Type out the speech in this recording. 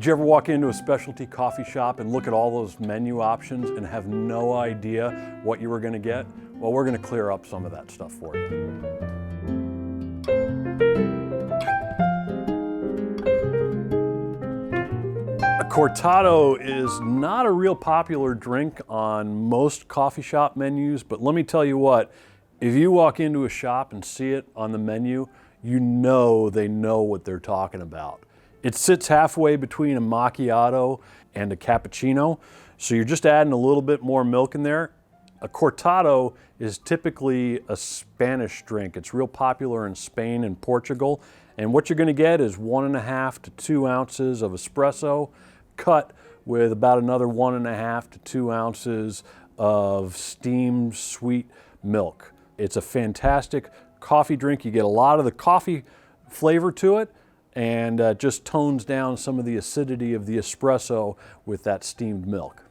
Did you ever walk into a specialty coffee shop and look at all those menu options and have no idea what you were going to get? Well, we're going to clear up some of that stuff for you. A Cortado is not a real popular drink on most coffee shop menus, but let me tell you what, if you walk into a shop and see it on the menu, you know they know what they're talking about. It sits halfway between a macchiato and a cappuccino, so you're just adding a little bit more milk in there. A Cortado is typically a Spanish drink. It's real popular in Spain and Portugal, and what you're going to get is 1.5 to 2 ounces of espresso cut with about another 1.5 to 2 ounces of steamed sweet milk. It's a fantastic coffee drink. You get a lot of the coffee flavor to it, and just tones down some of the acidity of the espresso with that steamed milk.